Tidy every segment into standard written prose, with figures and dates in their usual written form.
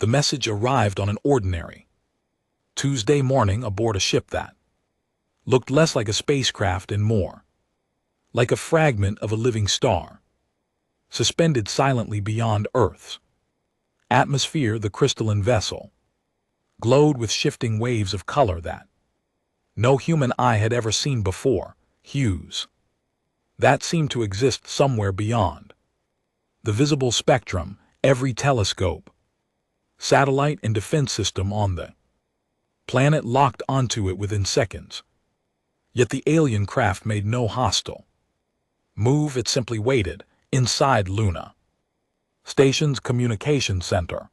The message arrived on an ordinary Tuesday morning aboard a ship that looked less like a spacecraft and more like a fragment of a living star, suspended silently beyond Earth's atmosphere. The crystalline vessel glowed with shifting waves of color that no human eye had ever seen before, hues that seemed to exist somewhere beyond the visible spectrum. Every telescope, satellite, and defense system on the planet locked onto it within seconds. Yet the alien craft made no hostile move. It simply waited inside Luna Station's communication center.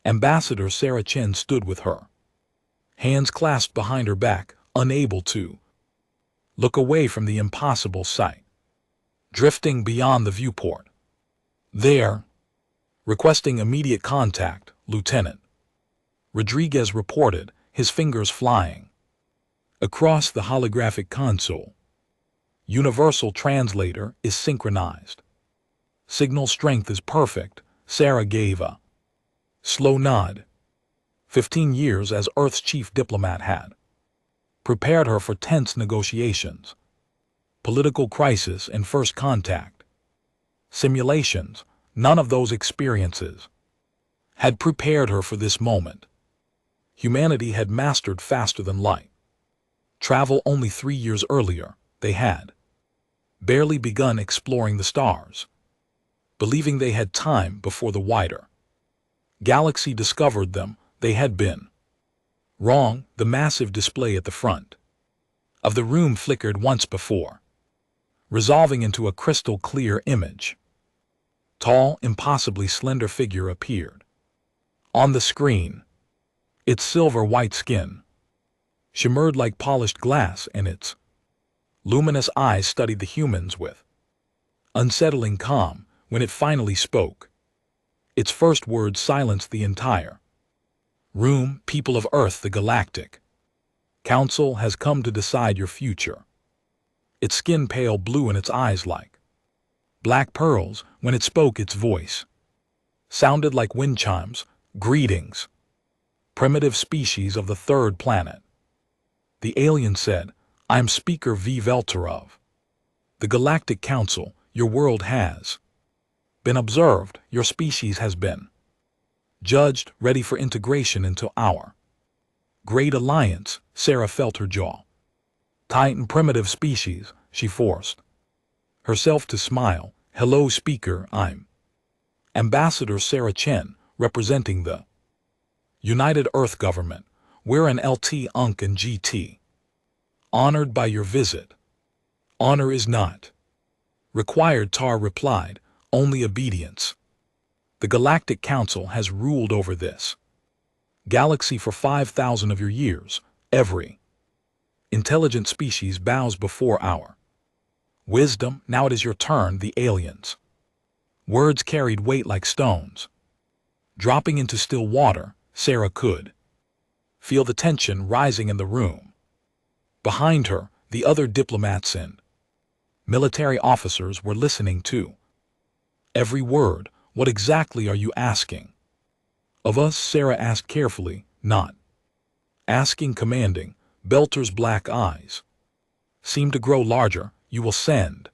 Ambassador Sarah Chen stood with her hands clasped behind her back, unable to look away from the impossible sight drifting beyond the viewport. There, requesting immediate contact, Lieutenant Rodriguez reported, his fingers flying across the holographic console. Universal translator is synchronized. Signal strength is perfect. Sarah gave a slow nod. 15 years as Earth's chief diplomat had prepared her for tense negotiations, political crisis, and first contact simulations. None of those experiences had prepared her for this moment. Humanity had mastered faster than light travel. Only 3 years earlier, they had barely begun exploring the stars, believing they had time before the wider galaxy discovered them. They had been wrong. The massive display at the front of the room flickered once before, resolving into a crystal-clear image. Tall, impossibly slender figure appeared on the screen. Its silver-white skin shimmered like polished glass, and its luminous eyes studied the humans with unsettling calm. When it finally spoke, its first words silenced the entire room. People of Earth, the Galactic Council has come to decide your future. Its skin pale blue and its eyes like black pearls. When it spoke, its voice sounded like wind chimes. Greetings, primitive species of the third planet. The alien said, I am Speaker V. Velter of the Galactic Council. Your world has been observed. Your species has been judged, ready for integration into our great alliance. Sarah felt her jaw tighten. Primitive species, she forced herself to smile. Hello, Speaker. I'm Ambassador Sarah Chen, representing the United Earth Government. We're an LT, UNC, and GT. Honored by your visit. Honor is not required, Tar replied, only obedience. The Galactic Council has ruled over this galaxy for 5,000 of your years. Every intelligent species bows before our wisdom. Now it is your turn. The aliens' words carried weight like stones. Dropping into still water, Sarah could feel the tension rising in the room. Behind her, the other diplomats and military officers were listening too. Every word. What exactly are you asking of us? Sarah asked carefully, not asking, commanding. Belter's black eyes seemed to grow larger. You will send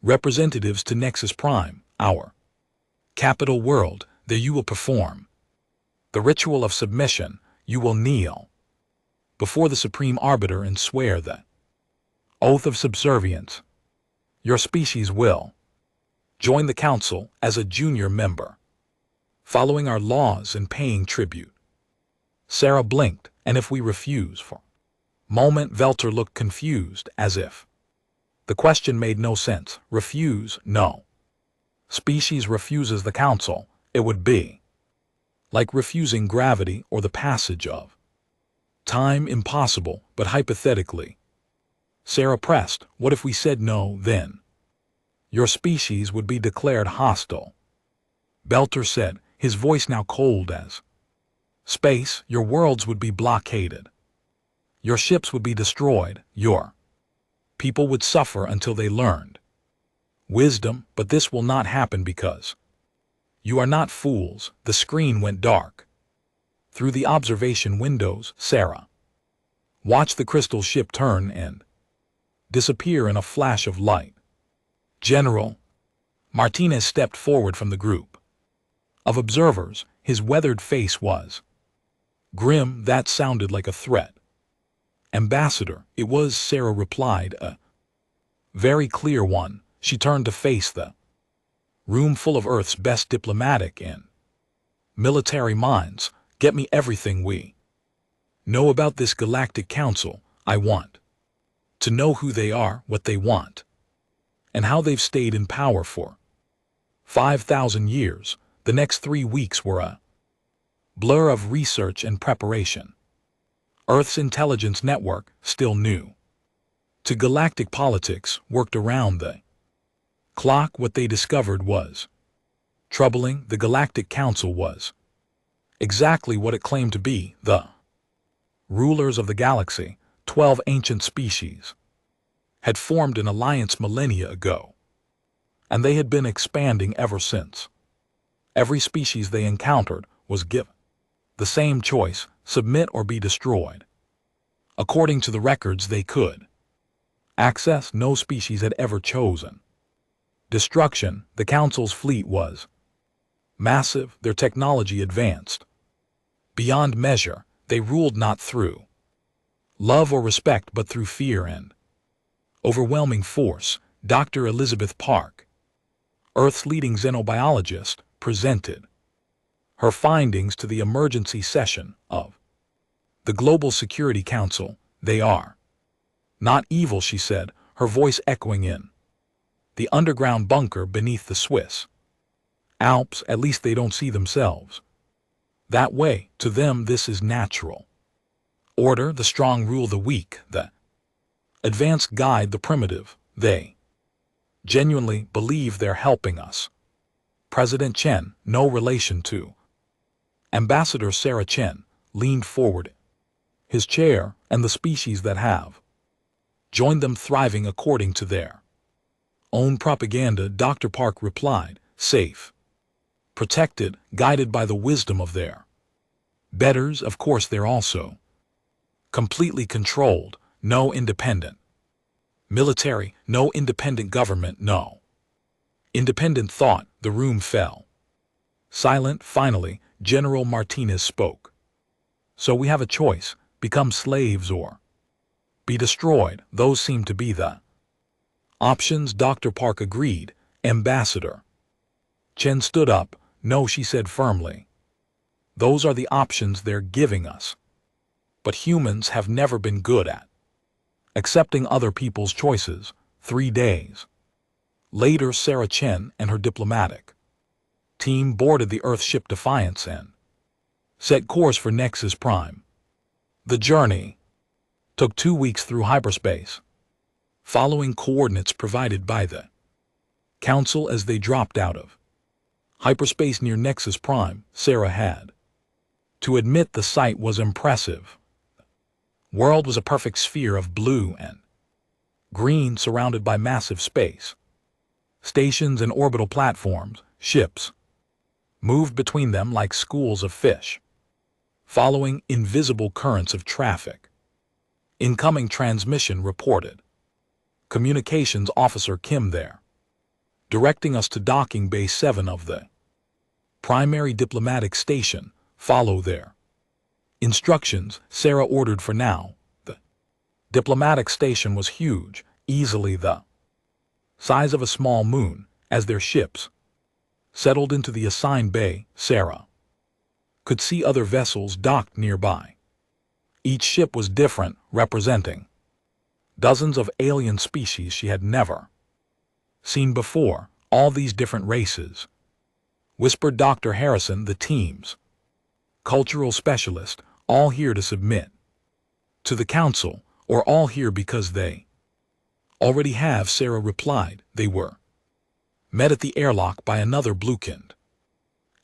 representatives to Nexus Prime, our capital world. There you will perform the ritual of submission. You will kneel before the Supreme Arbiter and swear the oath of subservience. Your species will join the Council as a junior member, following our laws and paying tribute. Sarah blinked, and if we refuse for a moment? Velter looked confused, as if the question made no sense. Refuse? No. Species refuses the Council. It would be like refusing gravity or the passage of time. Impossible, but hypothetically. Sarah pressed, what if we said no? Then your species would be declared hostile. Belter said, his voice now cold as space. Your worlds would be blockaded. Your ships would be destroyed. Your people would suffer until they learned wisdom. But this will not happen because You are not fools. The screen went dark. Through the observation windows, Sarah watched the crystal ship turn and disappear in a flash of light. General Martinez stepped forward from the group of observers. His weathered face was grim. That sounded like a threat. Ambassador, it was, Sarah replied, a very clear one. She turned to face the room full of Earth's best diplomatic and military minds. Get me everything we know about this Galactic Council. I want to know who they are, what they want, and how they've stayed in power for 5,000 years. The next 3 weeks were a blur of research and preparation. Earth's intelligence network, still new to galactic politics, worked around the clock. What they discovered was troubling. The Galactic Council was exactly what it claimed to be, the rulers of the galaxy. 12 ancient species had formed an alliance millennia ago, and they had been expanding ever since. Every species they encountered was given the same choice: submit or be destroyed. According to the records they could access, no species had ever chosen destruction. The Council's fleet was massive, their technology advanced beyond measure. They ruled not through love or respect, but through fear and overwhelming force. Dr. Elizabeth Park, Earth's leading xenobiologist, presented her findings to the emergency session of the Global Security Council. They are not evil, she said, her voice echoing in the underground bunker beneath the Swiss Alps. At least they don't see themselves that way. To them, this is natural order. The strong rule the weak, the advanced guide the primitive. They genuinely believe they're helping us. President Chen, no relation to Ambassador Sarah Chen, leaned forward his chair, and the species that have joined them thriving according to their own propaganda. Dr. Park replied, safe, protected, guided by the wisdom of their betters. Of course, they're also completely controlled. No independent military, no independent government, no independent thought. The room fell silent. Finally, General Martinez spoke. So we have a choice: become slaves or be destroyed. Those seem to be the options. Dr. Park agreed. Ambassador Chen stood up. No, she said firmly. Those are the options they're giving us. But humans have never been good at accepting other people's choices. 3 days later, Sarah Chen and her diplomatic team boarded the Earthship Defiance and set course for Nexus Prime. The journey took 2 weeks through hyperspace, following coordinates provided by the Council. As they dropped out of hyperspace near Nexus Prime, Sarah had to admit the sight was impressive. World was a perfect sphere of blue and green, surrounded by massive space stations and orbital platforms. Ships moved between them like schools of fish, following invisible currents of traffic. Incoming transmission reported. Communications Officer Kim there, directing us to docking Bay 7 of the primary diplomatic station. Follow their instructions, Sarah ordered. For now, the diplomatic station was huge, easily the size of a small moon. As their ships settled into the assigned bay, Sarah could see other vessels docked nearby. Each ship was different, representing dozens of alien species she had never seen before. All these different races, whispered Dr. Harrison, the team's cultural specialist, all here to submit to the Council, or all here because they already have, Sarah replied. They were met at the airlock by another blue-skinned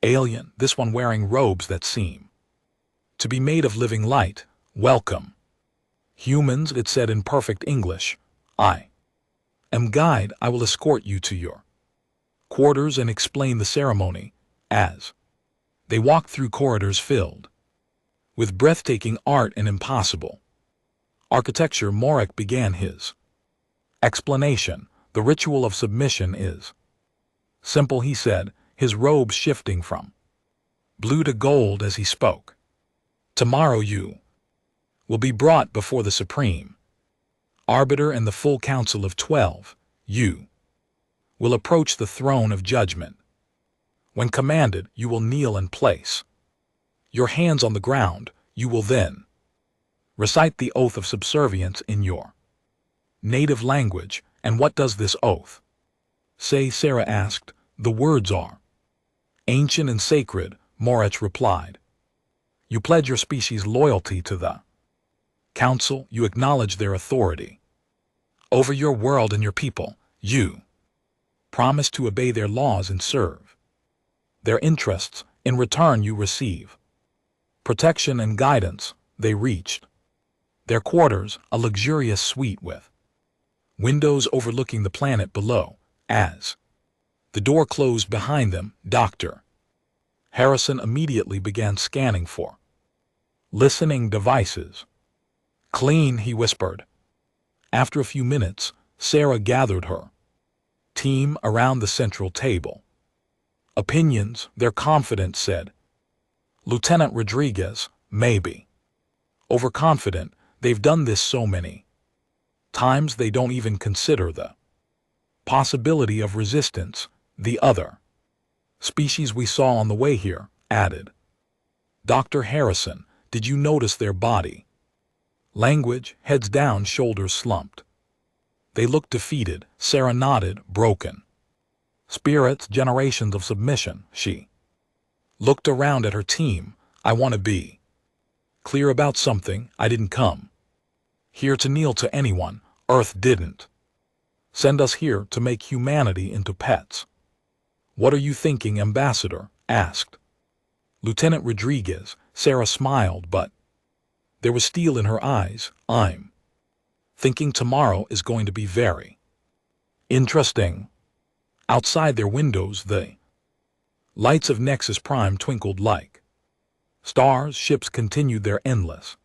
alien, this one wearing robes that seem to be made of living light. Welcome, humans, it said in perfect English. I am guide. I will escort you to your quarters and explain the ceremony. As they walked through corridors filled with breathtaking art and impossible architecture, Morek began his explanation. The ritual of submission is simple, he said, his robes shifting from blue to gold as he spoke. Tomorrow you will be brought before the Supreme Arbiter and the full council of 12. You will approach the throne of judgment. When commanded, you will kneel and place your hands on the ground. You will then recite the oath of subservience in your native language. And what does this oath say? Sarah asked. The words are ancient and sacred, Morek replied. You pledge your species' loyalty to the council. You acknowledge their authority over your world and your people. You promise to obey their laws and serve their interests. In return, you receive protection and guidance. They reached their quarters, a luxurious suite with windows overlooking the planet below. As the door closed behind them, Dr. Harrison immediately began scanning for listening devices. Clean, he whispered. After a few minutes, Sarah gathered her team around the central table. Opinions, their confidant said. Lieutenant Rodriguez, maybe overconfident. They've done this so many times they don't even consider the possibility of resistance. The other species we saw on the way here, added Dr. Harrison. Did you notice their body language? Heads down, shoulders slumped. They looked defeated. Sarah nodded. Broken spirits, generations of submission. She looked around at her team. I want to be clear about something. I didn't come here to kneel to anyone. Earth didn't send us here to make humanity into pets. What are you thinking, Ambassador? Asked Lieutenant Rodriguez. Sarah smiled, but there was steel in her eyes. I'm thinking tomorrow is going to be very interesting. Outside their windows, the lights of Nexus Prime twinkled like stars. Ships continued their endless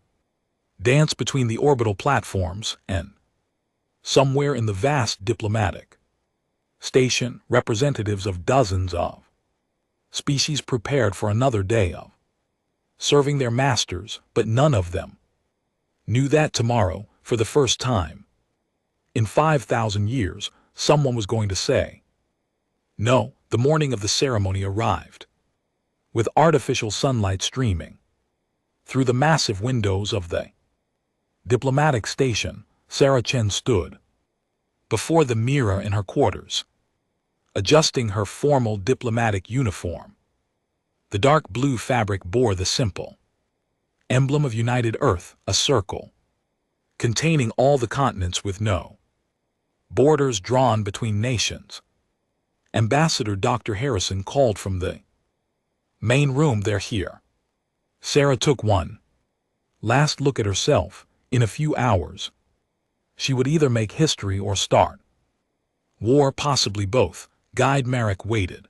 dance between the orbital platforms, and somewhere in the vast diplomatic station, representatives of dozens of species prepared for another day of serving their masters, but none of them knew that tomorrow, for the first time in 5,000 years, someone was going to say no. The morning of the ceremony arrived, with artificial sunlight streaming through the massive windows of the diplomatic station. Sarah Chen stood before the mirror in her quarters, adjusting her formal diplomatic uniform. The dark blue fabric bore the simple emblem of United Earth, a circle containing all the continents with no borders drawn between nations. Ambassador Dr. Harrison called from the main room. They're here. Sarah took one last look at herself. In a few hours, she would either make history or start war, possibly both. Guide Marek waited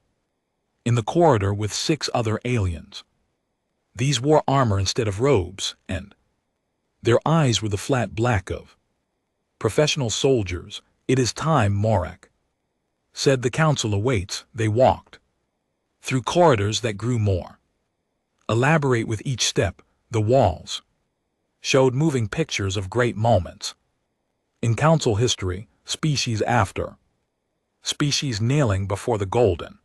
in the corridor with 6 other aliens. These wore armor instead of robes, and their eyes were the flat black of professional soldiers. It is time, Morek said. The council awaits. They walked through corridors that grew more elaborate with each step. The walls showed moving pictures of great moments in council history, species after species kneeling before the golden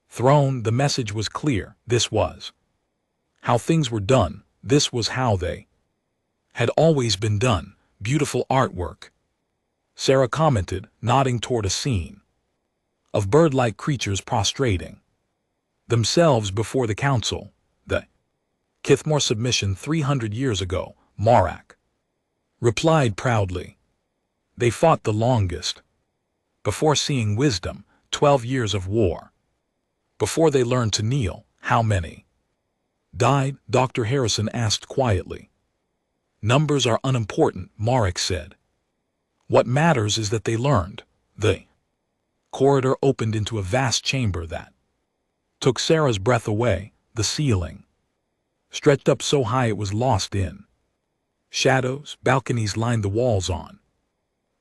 throne. The message was clear. This was how things were done. This was how they had always been done. Beautiful artwork, Sarah commented, nodding toward a scene of bird-like creatures prostrating themselves before the council. The Kithmore submission 300 years ago, Morek replied proudly. They fought the longest before seeing wisdom, 12 years of war before they learned to kneel. How many died? Dr. Harrison asked quietly. Numbers are unimportant, Morek said. What matters is that they learned. The corridor opened into a vast chamber that took Sarah's breath away. The ceiling stretched up so high it was lost in shadows. Balconies lined the walls on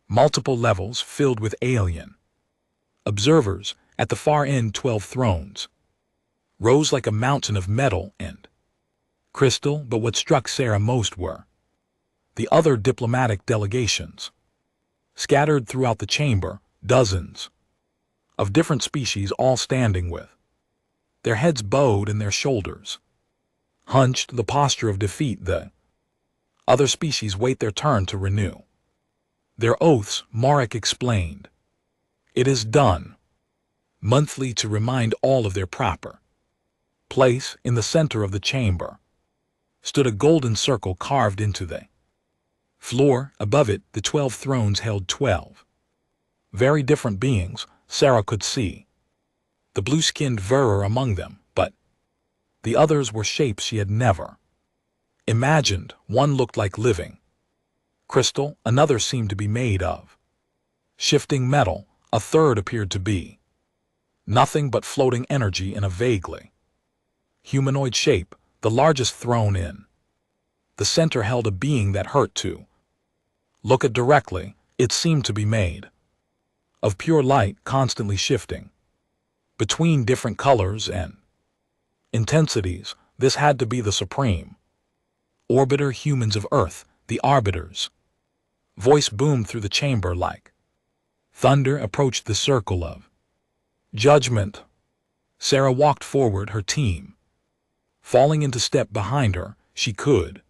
multiple levels filled with alien observers. At the far end, 12 thrones rose like a mountain of metal and crystal, but what struck Sarah most were the other diplomatic delegations scattered throughout the chamber, dozens of different species, all standing with their heads bowed and their shoulders hunched, the posture of defeat. The other species wait their turn to renew their oaths. Marek explained, "It is done monthly to remind all of their proper place." In the center of the chamber stood a golden circle carved into the floor. Above it, the 12 thrones held 12 very different beings. Sarah could see the blue-skinned Verer among them, but the others were shapes she had never imagined. One looked like living crystal, another seemed to be made of shifting metal, a third appeared to be nothing but floating energy in a vaguely humanoid shape. The largest throne in the center held a being that hurt to look at directly. It seemed to be made of pure light, constantly shifting between different colors and intensities. This had to be the supreme orbiter, humans of Earth, the arbiters. Voice boomed through the chamber like thunder. Approached the circle of judgment. Sarah walked forward, her team falling into step behind her. She could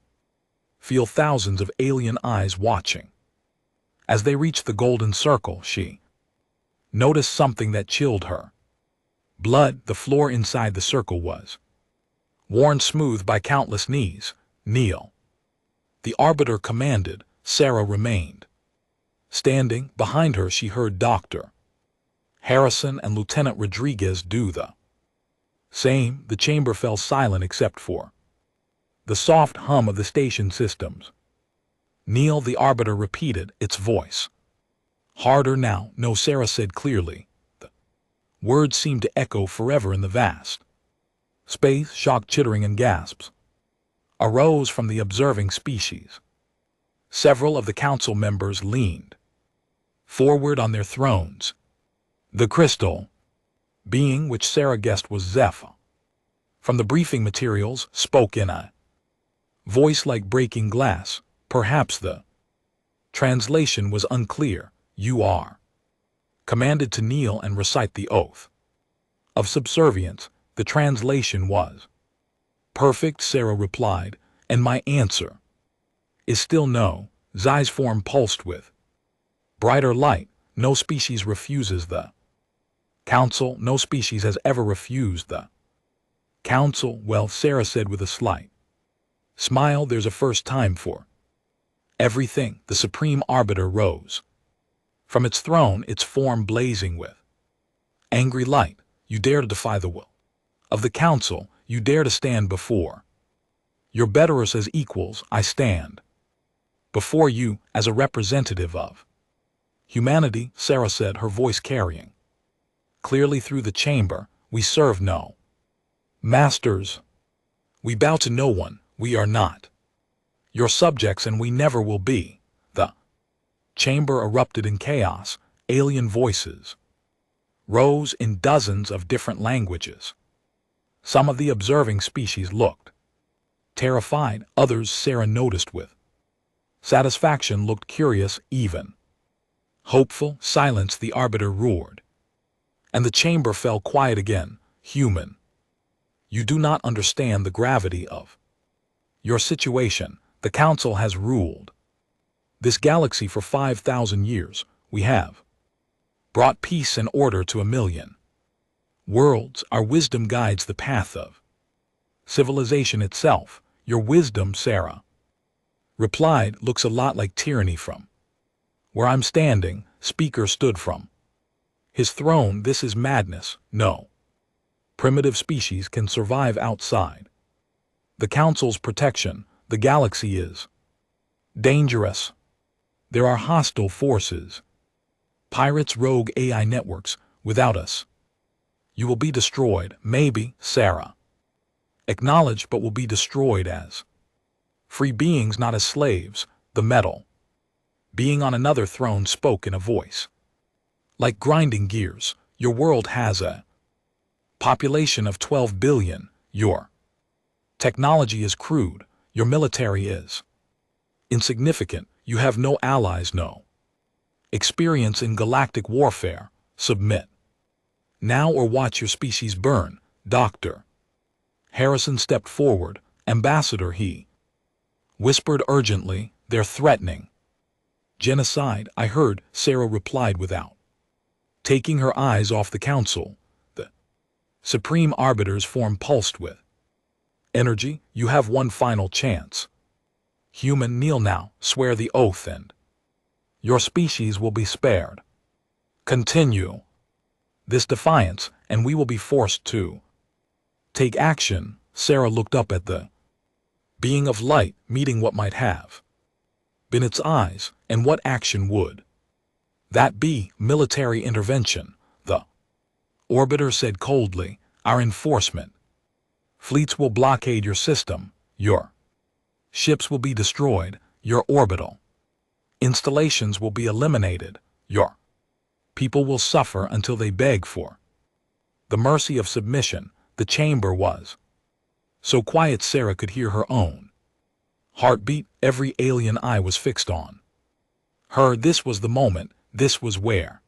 feel thousands of alien eyes watching. As they reached the golden circle, she noticed something that chilled her blood. The floor inside the circle was worn smooth by countless knees. "Kneel," the arbiter commanded. Sarah remained standing. Behind her she heard Dr. Harrison and Lieutenant Rodriguez do the same. The chamber fell silent except for the soft hum of the station systems. "Kneel," the arbiter repeated, its voice harder now. "No," Sarah said clearly. The words seemed to echo forever in the vast space. Shock, chittering, and gasps arose from the observing species. Several of the council members leaned forward on their thrones. The crystal being, which Sarah guessed was Zephyr, from the briefing materials, spoke in a voice like breaking glass. Perhaps the translation was unclear. "You are commanded to kneel and recite the oath of subservience." The translation was perfect, Sarah replied, "and my answer is still no." Zai's form pulsed with brighter light. "No species refuses the council. No species has ever refused the council." "Well," Sarah said with a slight smile, "there's a first time for everything." The supreme arbiter rose from its throne, its form blazing with angry light. "You dare to defy the will of the council. You dare to stand before your betterers as equals. I stand before you as a representative of humanity," Sarah said, her voice carrying clearly through the chamber. "We serve no masters. We bow to no one. We are not your subjects, and we never will be." The chamber erupted in chaos. Alien voices rose in dozens of different languages. Some of the observing species looked terrified. Others, Sarah noticed with satisfaction, looked curious, even hopeful. "Silence," the arbiter roared, and the chamber fell quiet again. "Human, you do not understand the gravity of your situation. The council has ruled this galaxy for 5,000 years. We have brought peace and order to 1,000,000 worlds. Our wisdom guides the path of civilization itself." "Your wisdom," Sarah replied, "looks a lot like tyranny. From where I'm standing," speaker stood from his throne, "this is madness. No primitive species can survive outside the council's protection. The galaxy is dangerous. There are hostile forces, pirates, rogue AI networks. Without us, You will be destroyed, maybe, Sarah. Acknowledged but will be destroyed as free beings, not as slaves. The metal being on another throne spoke in a voice like grinding gears. Your world has a population of 12 billion. Your technology is crude. Your military is insignificant. You have no allies, no experience in galactic warfare. Submit now or watch your species burn. Dr. Harrison stepped forward. Ambassador, he whispered urgently, they're threatening genocide. I heard, Sarah replied without taking her eyes off the council. The Supreme Arbiter's form pulsed with energy. You have one final chance. Human, kneel now, swear the oath, and your species will be spared. Continue this defiance, and we will be forced to take action. Sarah looked up at the being of light, meeting what might have been its eyes, and what action would that be? Military intervention, the orbiter said coldly. Our enforcement fleets will blockade your system. Your ships will be destroyed. Your orbital installations will be eliminated. Your people will suffer until they beg for the mercy of submission. The chamber was so quiet Sarah could hear her own heartbeat. Every alien eye was fixed on her. This was the moment. This was where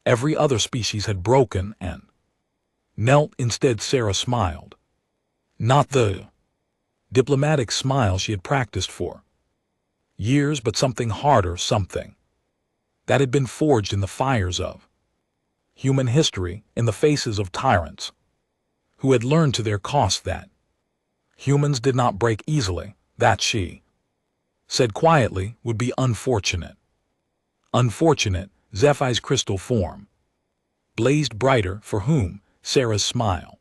every other species had broken and knelt. Instead, Sarah smiled. Not the diplomatic smile she had practiced for years, but something harder, something that had been forged in the fires of human history, in the faces of tyrants who had learned to their cost that humans did not break easily. That, she said quietly, would be unfortunate. Unfortunate. Zephyr's crystal form blazed brighter. For whom? Sarah's smile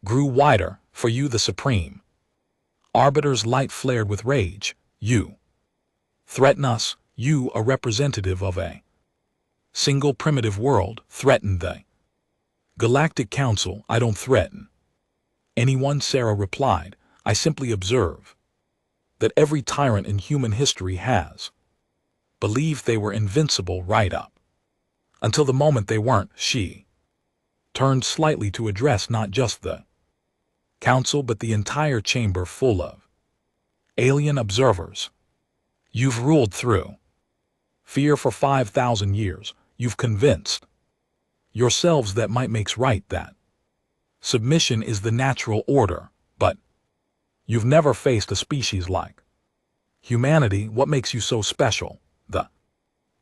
grew wider. For you, the Supreme Arbiter's light flared with rage. You threaten us. You, a representative of a single primitive world, threaten the Galactic Council. I don't threaten anyone, Sarah replied. I simply observe that every tyrant in human history has believed they were invincible right up until the moment they weren't. She turned slightly to address not just the council but the entire chamber full of alien observers. You've ruled through fear for 5,000 years. You've convinced yourselves that might makes right, that submission is the natural order, but you've never faced a species like humanity. What makes you so special? The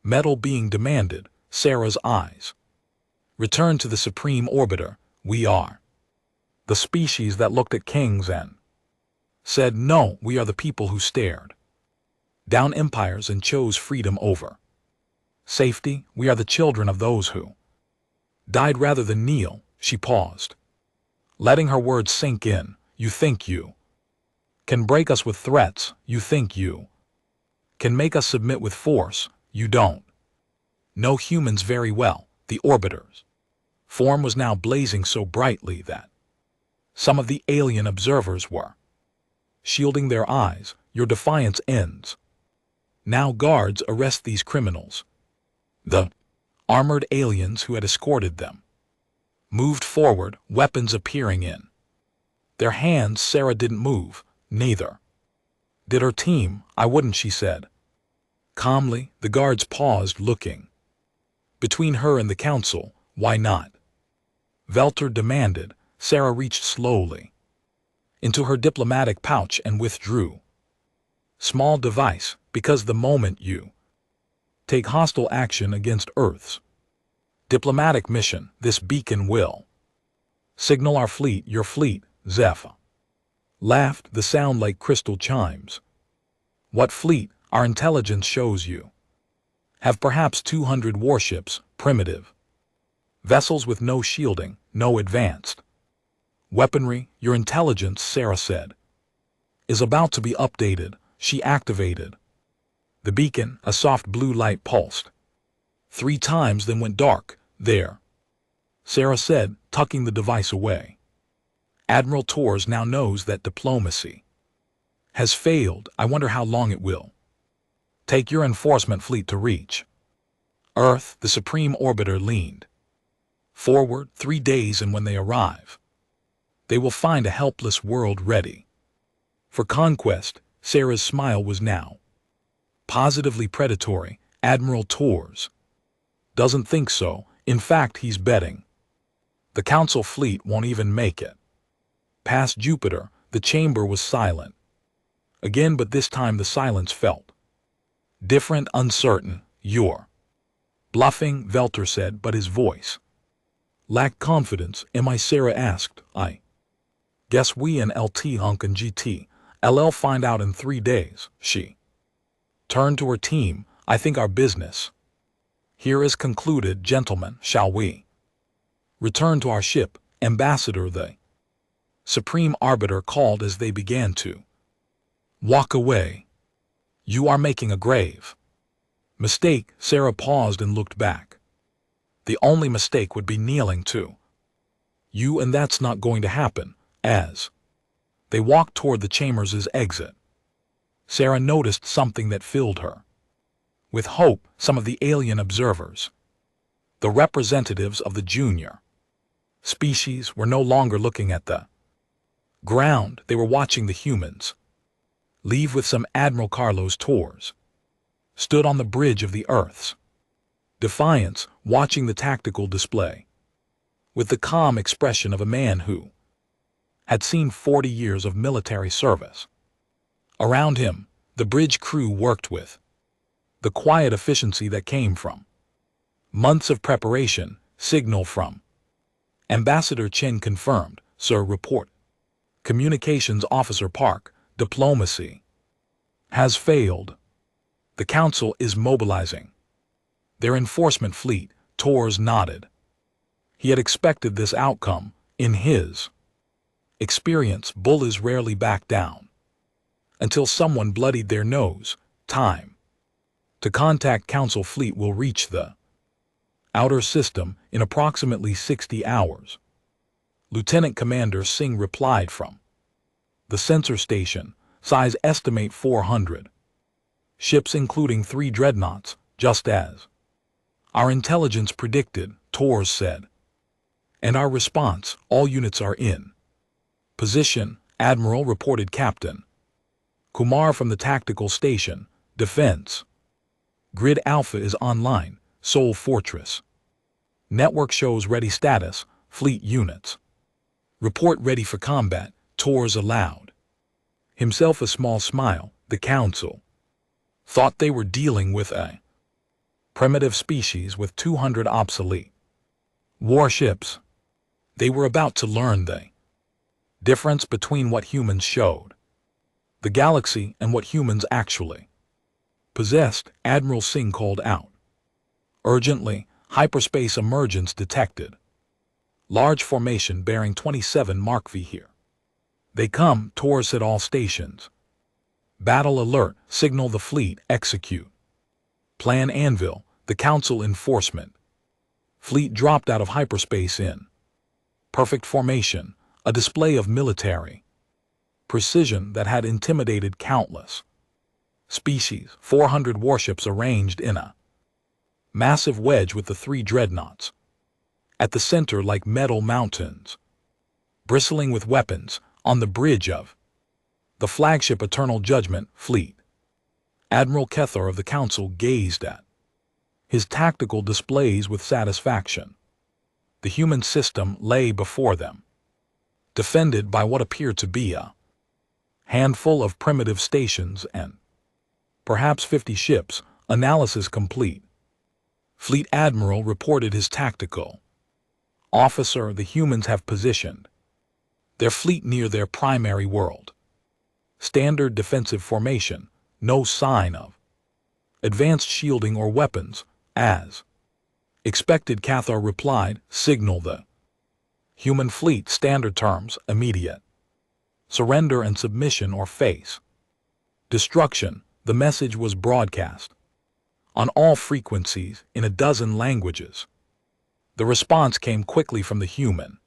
metal being demanded. Sarah's eyes returned to the Supreme Orbiter. We are the species that looked at kings and said, no, we are the people who stared down empires and chose freedom over safety. We are the children of those who died rather than kneel. She paused, letting her words sink in. You think you can break us with threats. You think you can make us submit with force. You don't know humans very well. The orbiter's form was now blazing so brightly that some of the alien observers were shielding their eyes. Your defiance ends now. Guards, arrest these criminals. The armored aliens who had escorted them moved forward, weapons appearing in their hands. Sarah didn't move, neither did her team. I wouldn't, she said calmly. The guards paused, looking between her and the council. Why not? Velter demanded. Sarah reached slowly into her diplomatic pouch and withdrew small device. Because the moment you take hostile action against Earth's diplomatic mission, this beacon will signal our fleet. Your fleet, Zephyr laughed, the sound like crystal chimes. What fleet? Our intelligence shows you have perhaps 200 warships, primitive vessels with no shielding, no advanced weaponry. Your intelligence, Sarah said, is about to be updated. She activated the beacon. A soft blue light pulsed 3 times, then went dark. There Sarah said, tucking the device away. Admiral Torres now knows that diplomacy has failed. I wonder how long it will take your enforcement fleet to reach Earth. The Supreme Orbiter leaned forward. 3 days, and when they arrive, they will find a helpless world ready for conquest. Sarah's smile was now positively predatory. Admiral Torres doesn't think so. In fact, he's betting the Council fleet won't even make it past Jupiter. The chamber was silent again, but this time the silence felt different, uncertain. You're bluffing, Velter said, but his voice lacked confidence. Am I? Sarah asked. I guess we and LT Hunk and GT LL find out in 3 days. She turned to her team. I think our business here is concluded. Gentlemen, shall we return to our ship? Ambassador, the Supreme Arbiter called as they began to walk away. You are making a grave mistake. Sarah paused and looked back. The only mistake would be kneeling to you, and that's not going to happen. As they walked toward the chamber's exit, Sarah noticed something that filled her with hope. Some of the alien observers, the representatives of the junior species, were no longer looking at the ground. They were watching the humans leave with some. Admiral Carlos Torres stood on the bridge of the Earth's Defiance, watching the tactical display with the calm expression of a man who had seen 40 years of military service. Around him, the bridge crew worked with the quiet efficiency that came from months of preparation. Signal from Ambassador Chen confirmed. Sir, report. Communications Officer Park, diplomacy has failed. The Council is mobilizing their enforcement fleet. Torres nodded. He had expected this outcome. In his experience, bullies rarely back down until someone bloodied their nose. Time to contact Council fleet will reach the outer system in approximately 60 hours. Lieutenant Commander Singh replied from the sensor station. Size estimate 400 ships, including 3 dreadnoughts, just as our intelligence predicted, Torres said. And our response, all units are in position. Admiral, reported Captain Kumar from the tactical station. Defense Grid Alpha is online. Sol Fortress network shows ready status. Fleet units report ready for combat. Torres allowed himself a small smile. The Council thought they were dealing with a primitive species with 200 obsolete warships. They were about to learn the difference between what humans showed the galaxy and what humans actually possessed. Admiral Singh called out urgently. Hyperspace emergence detected. Large formation bearing 27 Mark V here. They come. Torres at all stations. Battle alert. Signal the fleet. Execute Plan Anvil. The Council enforcement fleet dropped out of hyperspace in perfect formation, a display of military precision that had intimidated countless species. 400 warships arranged in a massive wedge with the 3 dreadnoughts at the center like metal mountains, bristling with weapons. On the bridge of the flagship Eternal Judgment fleet, Admiral Kethar of the Council gazed at his tactical displays with satisfaction. The human system lay before them, defended by what appeared to be a handful of primitive stations and perhaps 50 ships. Analysis complete. Fleet Admiral reported his tactical officer. The humans have positioned their fleet near their primary world. Standard defensive formation. No sign of advanced shielding or weapons. As expected, Cathar replied. Signal the human fleet. Standard terms. Immediate surrender and submission or face destruction. The message was broadcast on all frequencies in a dozen languages. The response came quickly from the human.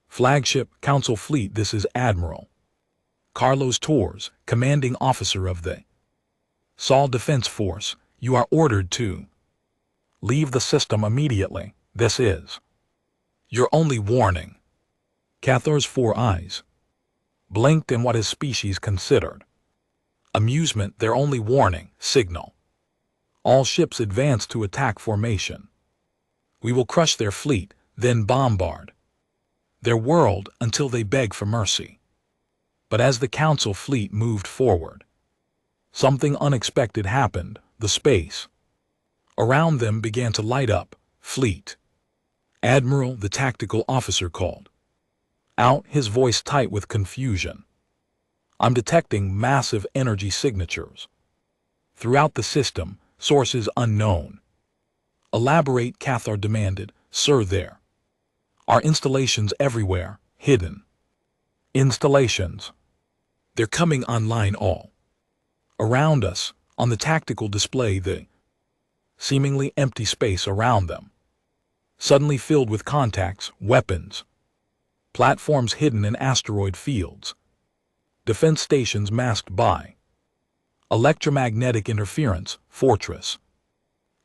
Flagship, Council Fleet, this is Admiral Carlos Torres, commanding officer of the Sol Defense Force. You are ordered to leave the system immediately. This is your only warning. Cathor's 4 eyes blinked in what his species considered amusement. Their only warning signal. All ships advance to attack formation. We will crush their fleet, then bombard their world until they beg for mercy. But as the Council fleet moved forward, something unexpected happened. The space around them began to light up. Fleet Admiral, the tactical officer called out, his voice tight with confusion. I'm detecting massive energy signatures throughout the system, sources unknown. Elaborate, Cathar demanded. Sir, there are installations everywhere, hidden installations. They're coming online all around us. On the tactical display, the seemingly empty space around them suddenly filled with contacts, weapons, platforms hidden in asteroid fields, defense stations masked by electromagnetic interference, fortress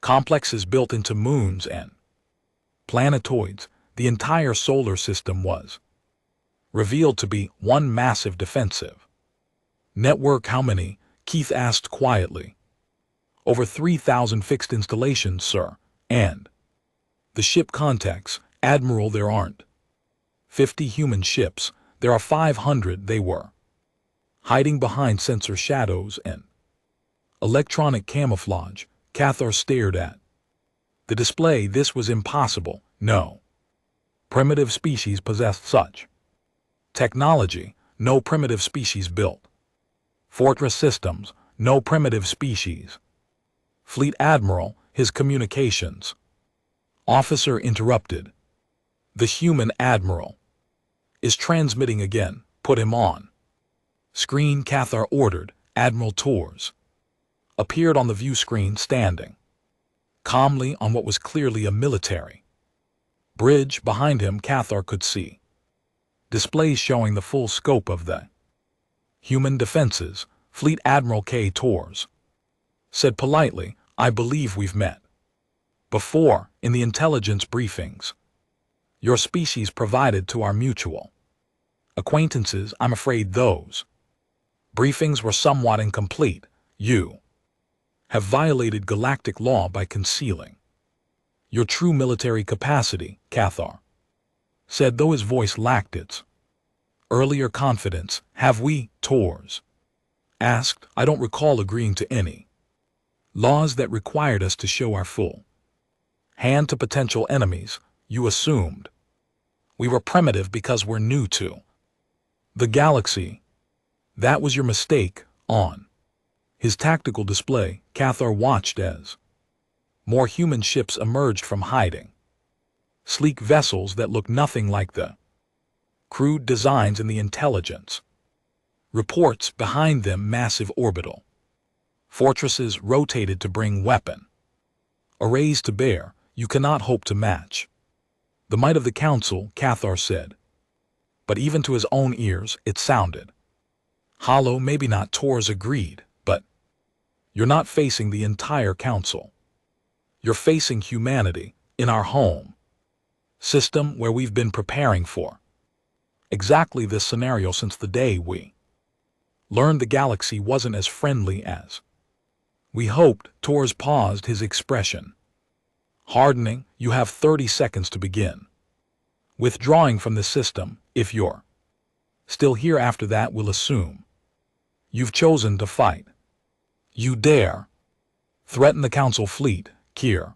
complexes built into moons and planetoids. The entire solar system was revealed to be one massive defensive network. How many? Keith asked quietly. Over 3,000 fixed installations, sir. And the ship contacts, Admiral, there aren't 50 human ships. There are 500. They were hiding behind sensor shadows and electronic camouflage. Cathar stared at the display. This was impossible. No primitive species possessed such technology. No primitive species built fortress systems. No primitive species. Fleet Admiral, his communications officer interrupted. The human admiral is transmitting again. Put him on screen, Cathar ordered. Admiral Torres appeared on the view screen, standing calmly on what was clearly a military bridge. Behind him, Cathar could see displays showing the full scope of the human defenses. Fleet Admiral K. Torres said politely, I believe we've met before in the intelligence briefings your species provided to our mutual acquaintances. I'm afraid those briefings were somewhat incomplete. You have violated galactic law by concealing your true military capacity, Cathar said, though his voice lacked its earlier confidence. Have we? Torres asked. I don't recall agreeing to any laws that required us to show our full hand to potential enemies. You assumed we were primitive because we're new to the galaxy. That was your mistake. On his tactical display, Cathar watched as more human ships emerged from hiding. Sleek vessels that looked nothing like the crude designs in the intelligence reports. Behind them, massive orbital fortresses rotated to bring weapon arrays to bear. You cannot hope to match the might of the Council, Cathar said. But even to his own ears, it sounded hollow. Maybe not, Torres agreed, but you're not facing the entire Council. You're facing humanity in our home system, where we've been preparing for exactly this scenario since the day we learned the galaxy wasn't as friendly as we hoped. Torres paused, his expression hardening. You have 30 seconds to begin withdrawing from the system. If you're still here after that, we'll assume you've chosen to fight. You dare threaten the Council fleet? Kier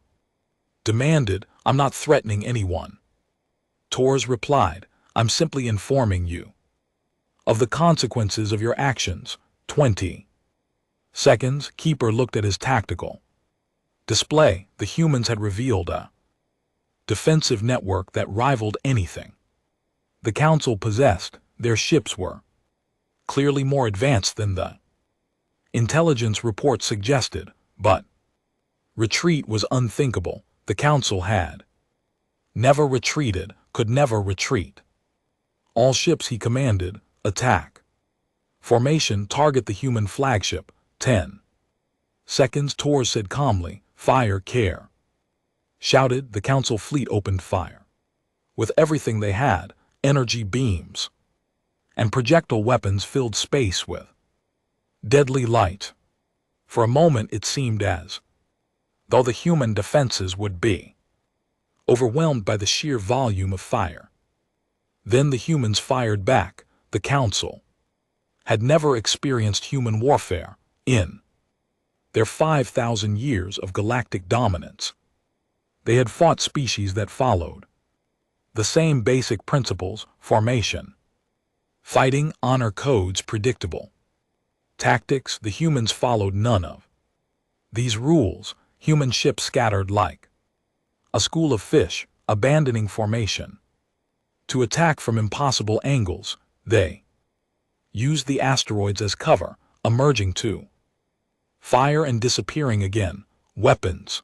demanded. I'm not threatening anyone, Torres replied. I'm simply informing you of the consequences of your actions. 20 seconds. Keeper looked at his tactical display. The humans had revealed a defensive network that rivaled anything the Council possessed. Their ships were clearly more advanced than the intelligence report suggested, but retreat was unthinkable. The Council had Never retreated, could never retreat. All ships, he commanded, attack. Formation, target the human flagship, 10 seconds. Torres said calmly, fire, care. Shouted, the Council fleet opened fire. With everything they had, energy beams and projectile weapons filled space with deadly light. For a moment it seemed as though the human defenses would be overwhelmed by the sheer volume of fire. Then the humans fired back. The Council had never experienced human warfare in their 5,000 years of galactic dominance. They had fought species that followed the same basic principles: formation, fighting, honor codes, predictable tactics. The humans followed none of these rules. Human ships scattered like a school of fish, abandoning formation to attack from impossible angles. They used the asteroids as cover, emerging to fire and disappearing again. Weapons,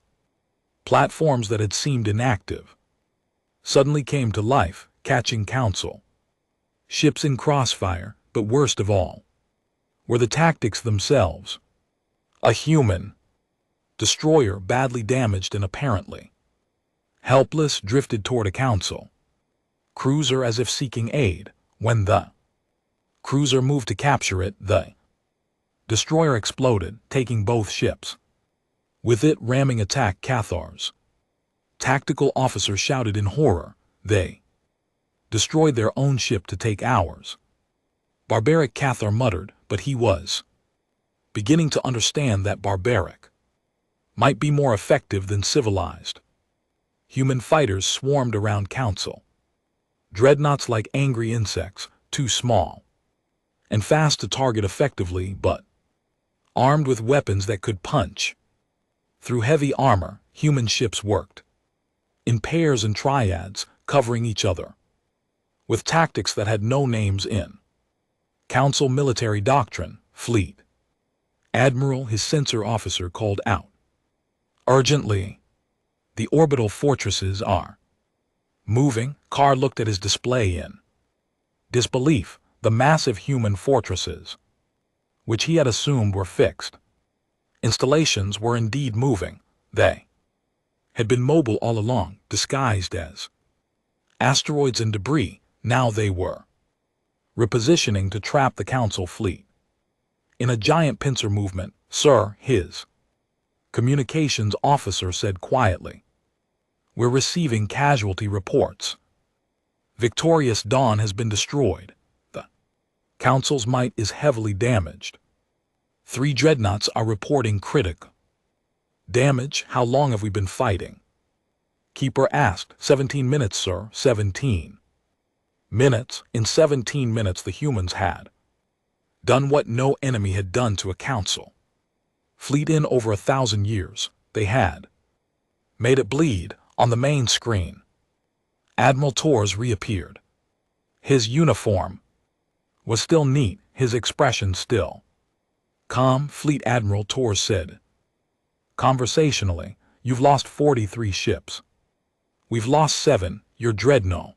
platforms that had seemed inactive, suddenly came to life, catching Council ships in crossfire. But worst of all were the tactics themselves. A human destroyer, badly damaged and apparently helpless, drifted toward a Council cruiser as if seeking aid. When the cruiser moved to capture it, the destroyer exploded, taking both ships with it, ramming attack. Cathar's tactical officer shouted in horror. They destroyed their own ship to take ours. Barbaric, Cathar muttered, but he was beginning to understand that barbaric might be more effective than civilized. Human fighters swarmed around Council dreadnoughts like angry insects, too small and fast to target effectively, but armed with weapons that could punch through heavy armor. Human ships worked in pairs and triads, covering each other with tactics that had no names in Council military doctrine. Fleet Admiral, his censor officer, called out urgently, the orbital fortresses are moving. Carr looked at his display in disbelief. The massive human fortresses, which he had assumed were fixed installations, were indeed moving. They had been mobile all along, disguised as asteroids and debris. Now they were repositioning to trap the Council fleet in a giant pincer movement. Sir, his communications officer said quietly, we're receiving casualty reports. Victorious Dawn has been destroyed. The Council's might is heavily damaged. 3 dreadnoughts are reporting critical damage. How long have we been fighting? Keeper asked. 17 minutes, sir. 17 minutes. In 17 minutes the humans had done what no enemy had done to a Council fleet in over 1,000 years. They had made it bleed. On the main screen, Admiral Torres reappeared. His uniform was still neat, his expression still calm. Fleet Admiral Torres said conversationally, you've lost 43 ships. We've lost 7. Your dreadnought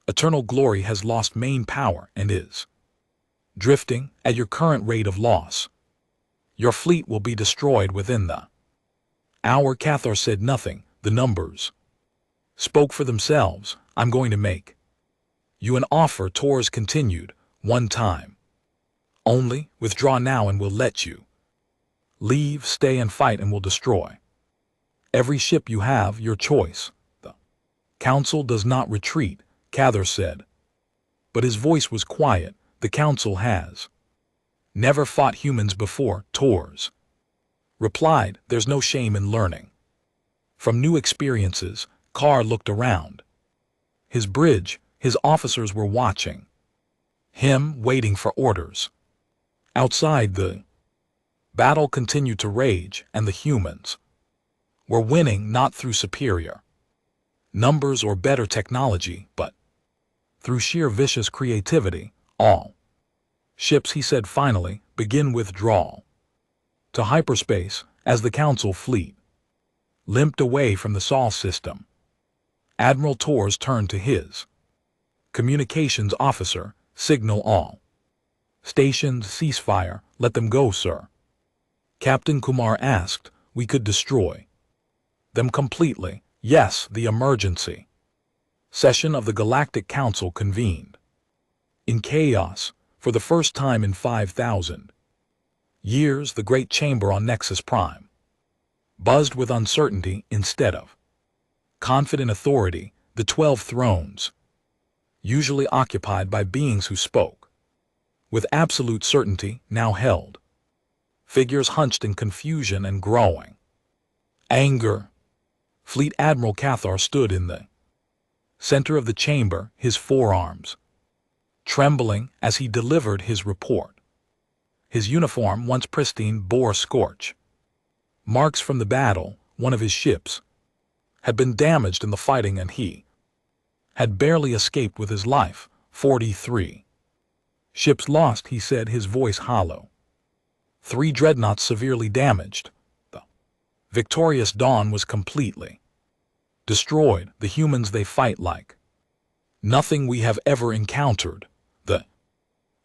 Eternal Glory has lost main power and is drifting. At your current rate of loss, your fleet will be destroyed within the hour. Cathar said nothing. The numbers spoke for themselves. I'm going to make you an offer, Torres continued. One time only. Withdraw now and we'll let you leave. Stay and fight and we'll destroy every ship you have. Your choice. The Council does not retreat, Cathar said. But his voice was quiet. The Council has never fought humans before, Torres replied. There's no shame in learning from new experiences. Carr looked around his bridge. His officers were watching him, waiting for orders. Outside, the battle continued to rage, and the humans were winning not through superior numbers or better technology, but through sheer vicious creativity. All ships, he said finally, begin withdrawal to hyperspace as the Council fleet limped away from the Sol system. Admiral Torres turned to his communications officer, signal all stations, ceasefire, let them go, sir. Captain Kumar asked, we could destroy them completely. Yes, the emergency session of the Galactic Council convened in chaos. For the first time in 5,000 years, the great chamber on Nexus Prime buzzed with uncertainty instead of confident authority. The 12 thrones, usually occupied by beings who spoke with absolute certainty, now held figures hunched in confusion and growing anger. Fleet Admiral Cathar stood in the center of the chamber, his forearms trembling as he delivered his report. His uniform, once pristine, bore scorch marks from the battle. One of his ships had been damaged in the fighting and he had barely escaped with his life. 43 ships lost, he said, his voice hollow. 3 dreadnoughts severely damaged. The victorious Dawn was completely destroyed. The humans, they fight like nothing we have ever encountered. The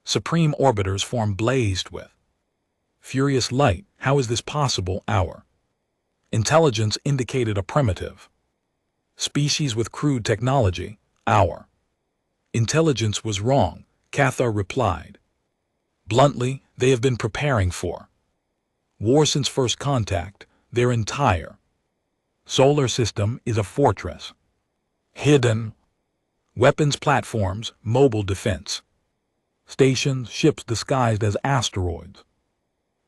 supreme orbiters form blazed with furious light. How is this possible? Our intelligence indicated a primitive species with crude technology. Our intelligence was wrong, Cathar replied bluntly. They have been preparing for war since first contact. Their entire solar system is a fortress. Hidden weapons platforms, mobile defense stations, ships disguised as asteroids.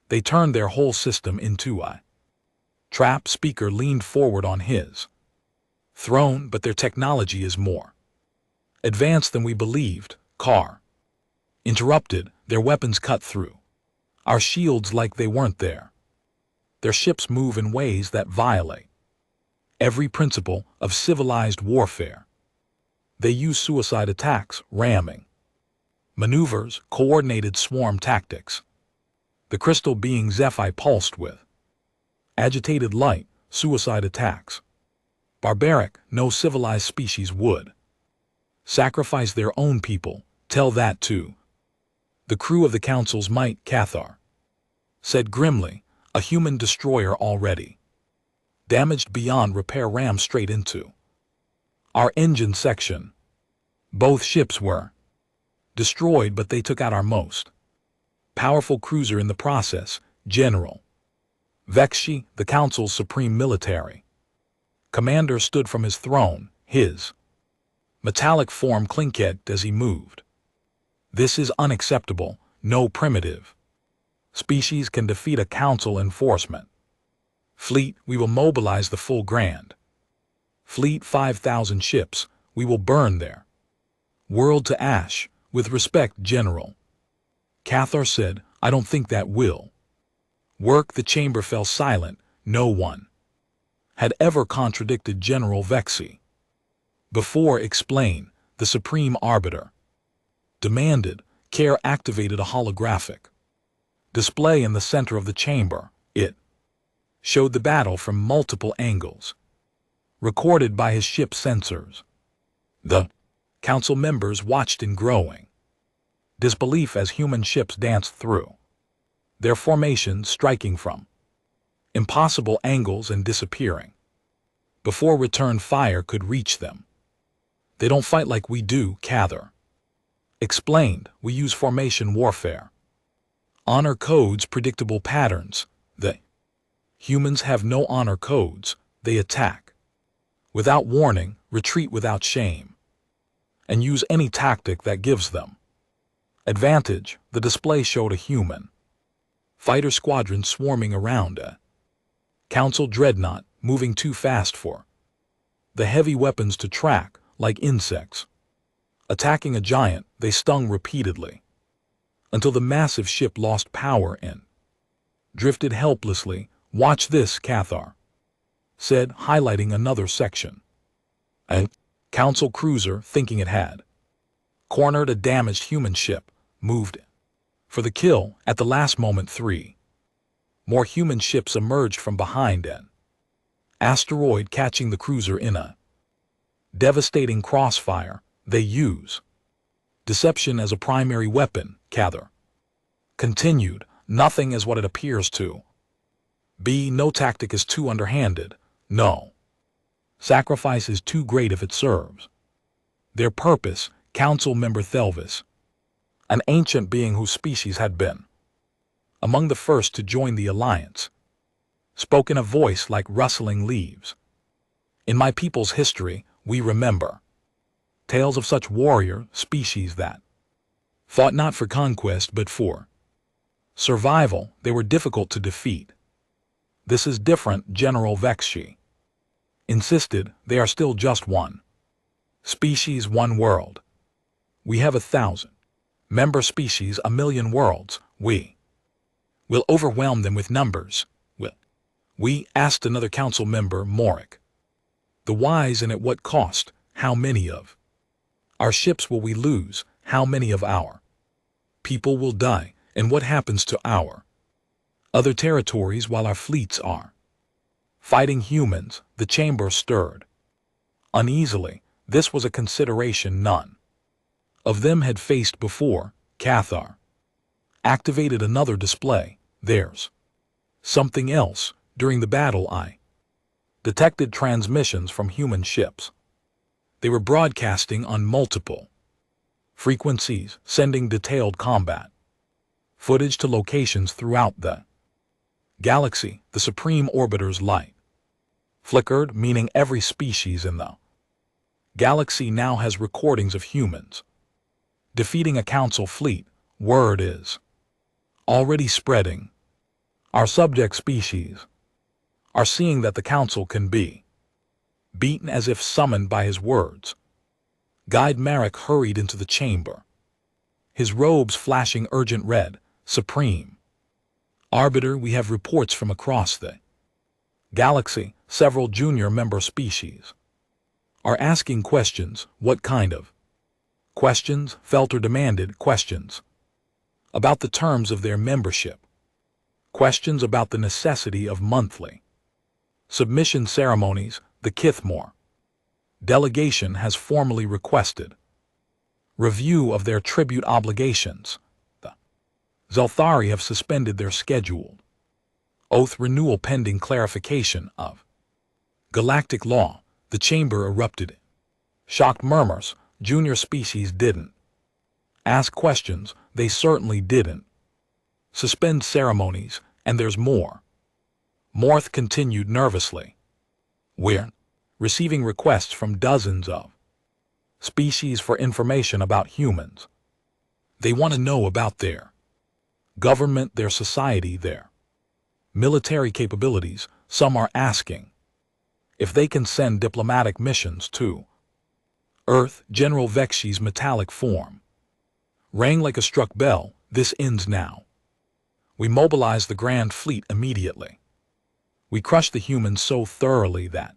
They turned their whole system into a trap. Speaker leaned forward on his throne. But their technology is more advanced than we believed, Carr interrupted. Their weapons cut through our shields like they weren't there. Their ships move in ways that violate every principle of civilized warfare. They use suicide attacks, ramming maneuvers, coordinated swarm tactics. The crystal being HFY pulsed with agitated light. Suicide attacks. Barbaric. No civilized species would sacrifice their own people. Tell that to the crew of the Council's might, Cathar said grimly. A human destroyer already damaged beyond repair rammed straight into our engine section. Both ships were destroyed, but they took out our most powerful cruiser in the process. General Vexi, the Council's supreme military commander, stood from his throne, his metallic form clinked as he moved. This is unacceptable. No primitive species can defeat a Council enforcement fleet. We will mobilize the full Grand Fleet, 5,000 ships. We will burn their world to ash. With respect, General Cathar said, I don't think that will work. The chamber fell silent. No one had ever contradicted General Vexi before. Explain, the Supreme Arbiter demanded. Care activated a holographic display in the center of the chamber. It showed the battle from multiple angles, recorded by his ship's sensors. The Council members watched in growing disbelief as human ships danced through their formations, striking from impossible angles and disappearing before return fire could reach them. They don't fight like we do, Cathar explained. We use formation warfare. Honor codes, predictable patterns. The humans have no honor codes. They attack without warning, retreat without shame, and use any tactic that gives them advantage. The display showed a human fighter squadron swarming around a Council dreadnought, moving too fast for the heavy weapons to track. Like insects attacking a giant, they stung repeatedly until the massive ship lost power and drifted helplessly. Watch this, Cathar said, highlighting another section. A Council cruiser, thinking it had cornered a damaged human ship, moved for the kill. At the last moment, 3 more human ships emerged from behind an asteroid, catching the cruiser in a Devastating crossfire, they use. Deception as a primary weapon, Cather. Continued, nothing is what it appears to. B. No tactic is too underhanded, no. Sacrifice is too great if it serves. Their purpose, Council Member Thelvis, an ancient being whose species had been among the first to join the alliance, spoke in a voice like rustling leaves. In my people's history, we remember tales of such warrior species that fought not for conquest but for survival. They were difficult to defeat. This is different, General Vexi insisted. They are still just one species, one world. We have 1,000 member species, 1,000,000 worlds. We will overwhelm them with numbers. Will we? Asked another council member, Morick. The wise, and at what cost? How many of our ships will we lose? How many of our people will die? And what happens to our other territories while our fleets are fighting humans? The chamber stirred uneasily. This was a consideration none of them had faced before. Cathar activated another display. There's something else. During the battle, I detected transmissions from human ships. They were broadcasting on multiple frequencies, sending detailed combat footage to locations throughout the galaxy. The Supreme Orbiter's light flickered, meaning every species in the galaxy now has recordings of humans defeating a council fleet. Word is already spreading. Our subject species are seeing that the council can be beaten, as if summoned by his words. Guide Marek hurried into the chamber, his robes flashing urgent red. Supreme Arbiter, we have reports from across the galaxy. Several junior member species are asking questions. What kind of questions? Felter demanded. Questions about the terms of their membership. Questions about the necessity of monthly submission ceremonies. The Kithmore delegation has formally requested review of their tribute obligations. The Zelthari have suspended their scheduled oath renewal pending clarification of galactic law. The chamber erupted. Shocked murmurs. Junior species didn't ask questions. They certainly didn't suspend ceremonies, and there's more. Morth continued nervously. We're receiving requests from dozens of species for information about humans. They want to know about their government, their society, their military capabilities. Some are asking if they can send diplomatic missions to Earth. General Vexi's metallic form rang like a struck bell. This ends now. We mobilize the Grand Fleet immediately. We crush the humans so thoroughly that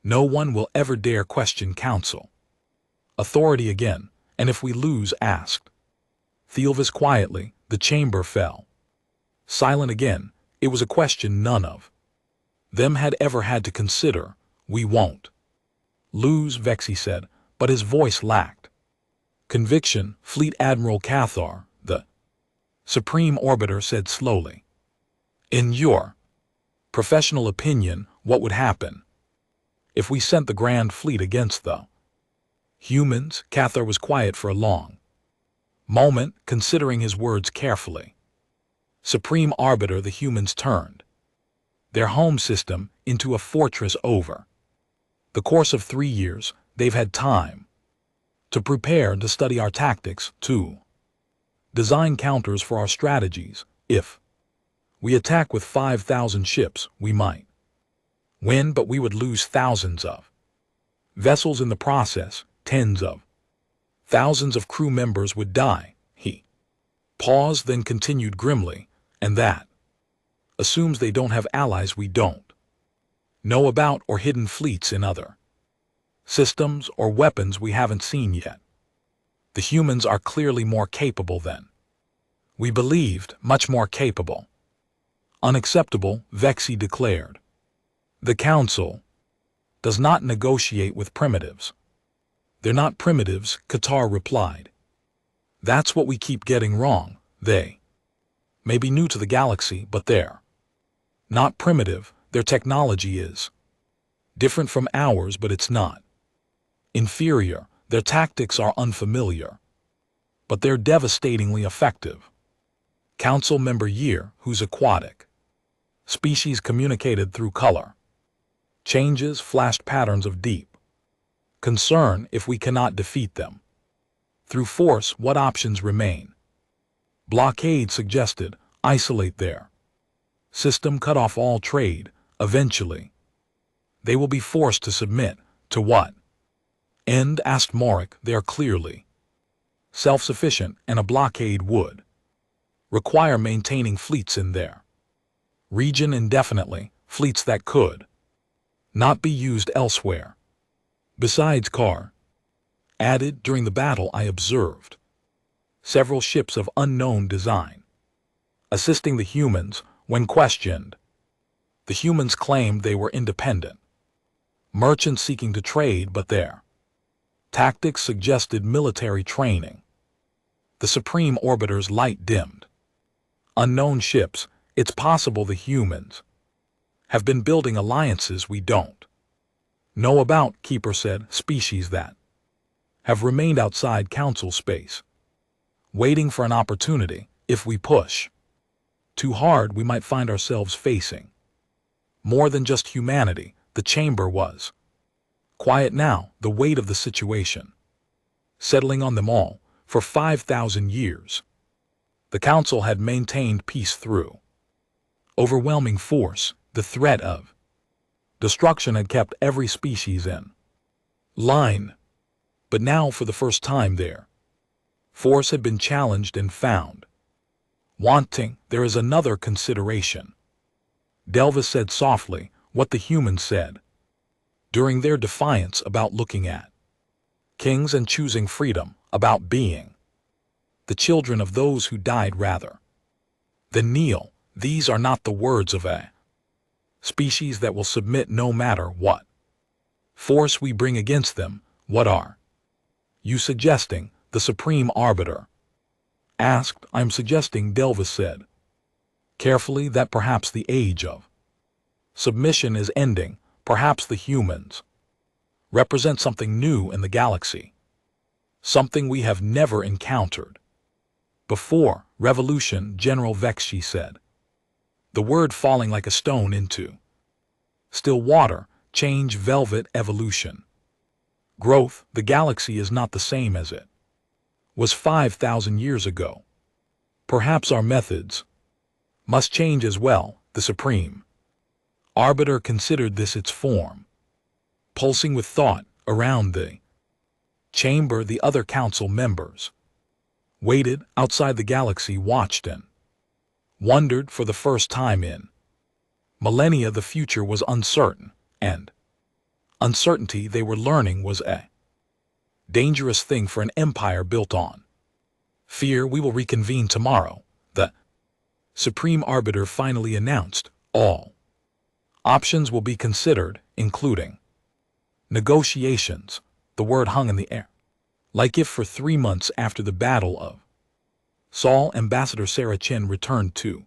no one will ever dare question council authority again. And if we lose, asked Thelvis quietly. The chamber fell silent again. It was a question none of them had ever had to consider. We won't lose, Vexi said, but his voice lacked conviction. Fleet Admiral Cathar, the Supreme Orbiter, said slowly, in your professional opinion, what would happen if we sent the Grand Fleet against the humans? Cathar was quiet for a long moment, considering his words carefully. Supreme Arbiter, the humans turned their home system into a fortress. Over the course of 3 years, they've had time to prepare, to study our tactics, to design counters for our strategies. If we attack with 5,000 ships, we might win, but we would lose thousands of vessels in the process. Tens of thousands of crew members would die. He paused, then continued grimly, and that assumes they don't have allies we don't know about, or hidden fleets in other systems, or weapons we haven't seen yet. The humans are clearly more capable than we believed, much more capable. Unacceptable, Vexi declared. The Council does not negotiate with primitives. They're not primitives, Qatar replied. That's what we keep getting wrong. They may be new to the galaxy, but they're not primitive. Their technology is different from ours, but it's not inferior. Their tactics are unfamiliar, but they're devastatingly effective. Council member Year, who's aquatic. Species communicated through color. Changes flashed patterns of deep concern if we cannot defeat them. Through force, what options remain? Blockade suggested, isolate their system, cut off all trade, eventually. They will be forced to submit. To what end? Asked Morik. They are clearly self-sufficient, and a blockade would require maintaining fleets in their region indefinitely, fleets that could not be used elsewhere. Besides, Carr added, during the battle I observed several ships of unknown design assisting the humans. When questioned, the humans claimed they were independent merchants seeking to trade, but their tactics suggested military training. The Supreme Orbiter's light dimmed. Unknown ships. It's possible the humans have been building alliances we don't know about, Keeper said. Species that have remained outside council space, waiting for an opportunity. If we push too hard, we might find ourselves facing more than just humanity. The chamber was quiet now, the weight of the situation settling on them all. For 5,000 years, the council had maintained peace through overwhelming force. The threat of destruction had kept every species in line. But now, for the first time, their force had been challenged and found wanting. There is another consideration, Delvis said softly, what the humans said during their defiance about looking at kings and choosing freedom, about being the children of those who died rather than kneel. These are not the words of a species that will submit no matter what force we bring against them. What are you suggesting? The Supreme Arbiter asked. I'm suggesting, Delvis said carefully, that perhaps the age of submission is ending. Perhaps the humans represent something new in the galaxy, something we have never encountered before. Revolution, General Vexi said, the word falling like a stone into still water. Change, velvet, evolution, growth. The galaxy is not the same as it was 5,000 years ago. Perhaps our methods must change as well. The Supreme Arbiter considered this its form, pulsing with thought. Around the chamber, the other council members waited outside. The galaxy watched and wondered. For the first time in millennia, the future was uncertain, and uncertainty, they were learning, was a dangerous thing for an empire built on fear. We will reconvene tomorrow, the Supreme Arbiter finally announced. All options will be considered, including negotiations. The word hung in the air, like if for 3 months after the Battle of Saul, Ambassador Sarah Chen returned to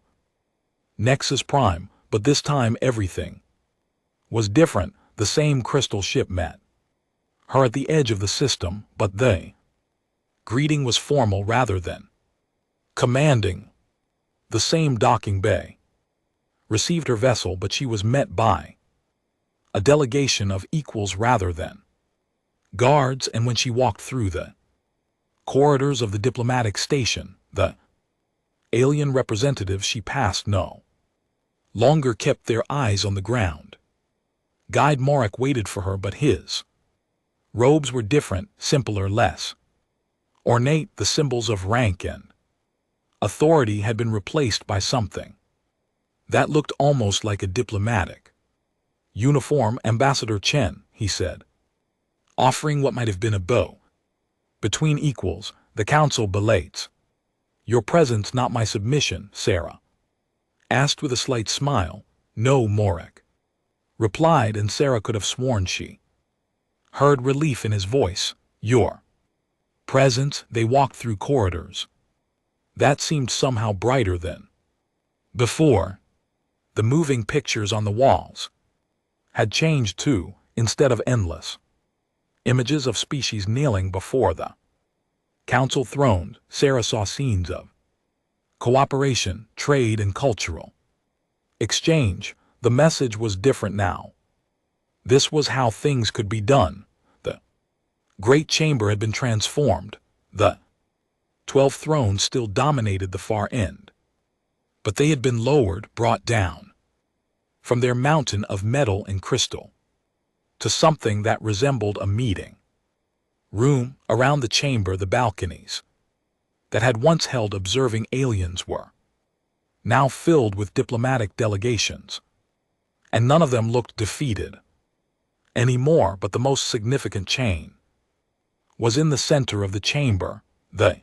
Nexus Prime, but this time everything was different. The same crystal ship met her at the edge of the system, but the greeting was formal rather than commanding. The same docking bay received her vessel, but she was met by a delegation of equals rather than guards, and when she walked through the corridors of the diplomatic station, the alien representatives she passed no longer kept their eyes on the ground. Guide Morik waited for her, but his robes were different, simpler, less ornate. The symbols of rank and authority had been replaced by something that looked almost like a diplomatic uniform. Ambassador Chen, he said, offering what might have been a bow. Between equals, the council belates your presence, not my submission, Sarah asked with a slight smile. No, Morik replied, and Sarah could have sworn she heard relief in his voice. Your presence. They walked through corridors that seemed somehow brighter than before. The moving pictures on the walls had changed too. Instead of endless images of species kneeling before the council throne, Sarah saw scenes of cooperation, trade, and cultural exchange. The message was different now. This was how things could be done. The great chamber had been transformed. The 12 thrones still dominated the far end, but they had been lowered, brought down from their mountain of metal and crystal to something that resembled a meeting room. Around the chamber, the balconies that had once held observing aliens were now filled with diplomatic delegations, and none of them looked defeated anymore. But the most significant change was in the center of the chamber, the